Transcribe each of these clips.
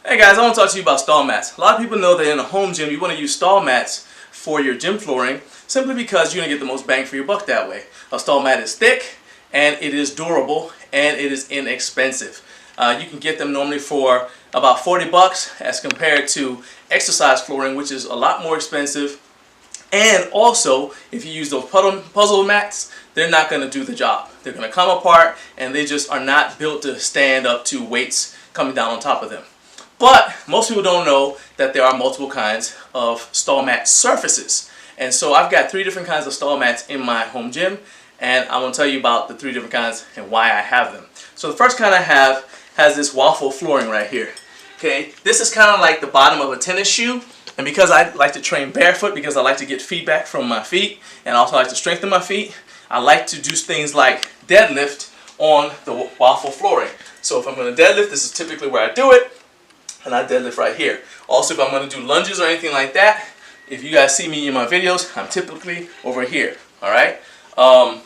Hey guys, I want to talk to you about stall mats. A lot of people know that in a home gym you want to use stall mats for your gym flooring simply because you're going to get the most bang for your buck that way. A stall mat is thick and it is durable and it is inexpensive. You can get them normally for about 40 bucks as compared to exercise flooring, which is a lot more expensive. And also, if you use those puzzle mats, they're not going to do the job. They're going to come apart and they just are not built to stand up to weights coming down on top of them. But most people don't know that there are multiple kinds of stall mat surfaces. And so I've got 3 different kinds of stall mats in my home gym, and I'm going to tell you about the 3 different kinds and why I have them. So the first kind I have has this waffle flooring right here. Okay, this is kind of like the bottom of a tennis shoe, and because I like to train barefoot, because I like to get feedback from my feet, and also like to strengthen my feet, I like to do things like deadlift on the waffle flooring. So if I'm going to deadlift, this is typically where I do it. And I deadlift right here. Also, if I'm going to do lunges or anything like that, if you guys see me in my videos, I'm typically over here. Alright? I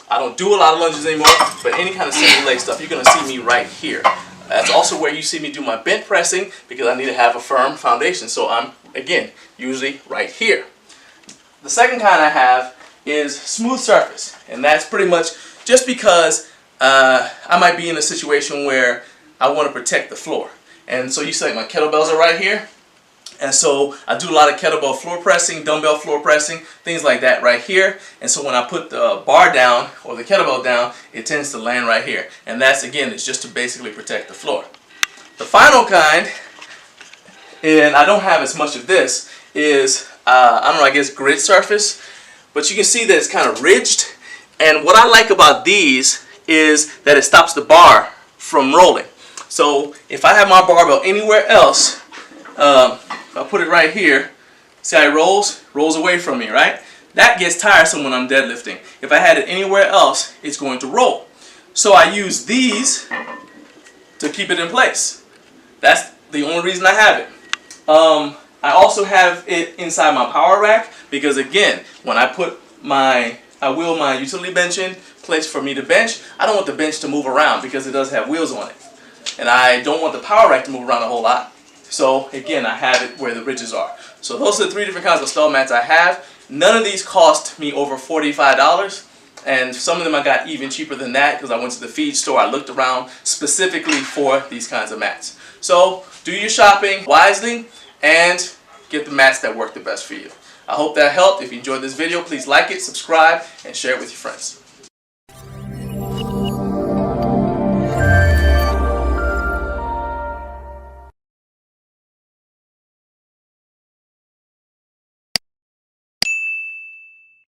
don't do a lot of lunges anymore, but any kind of single leg stuff, you're going to see me right here. That's also where you see me do my bench pressing, because I need to have a firm foundation. So I'm, again, usually right here. The second kind I have is smooth surface. And that's pretty much just because I might be in a situation where I want to protect the floor. And so you see my kettlebells are right here. And so I do a lot of kettlebell floor pressing, dumbbell floor pressing, things like that right here. And so when I put the bar down or the kettlebell down, it tends to land right here. And that's, again, it's just to basically protect the floor. The final kind, and I don't have as much of this, is, I don't know, I guess grid surface. But you can see that it's kind of ridged. And what I like about these is that it stops the bar from rolling. So if I have my barbell anywhere else, I'll put it right here. See how it rolls away from me, right? That gets tiresome when I'm deadlifting. If I had it anywhere else, it's going to roll. So I use these to keep it in place. That's the only reason I have it. I also have it inside my power rack because, again, when I wheel my utility bench in place for me to bench, I don't want the bench to move around because it does have wheels on it. And I don't want the power rack to move around a whole lot. So again, I have it where the ridges are. So those are the 3 different kinds of stall mats I have. None of these cost me over $45. And some of them I got even cheaper than that because I went to the feed store. I looked around specifically for these kinds of mats. So do your shopping wisely and get the mats that work the best for you. I hope that helped. If you enjoyed this video, please like it, subscribe, and share it with your friends.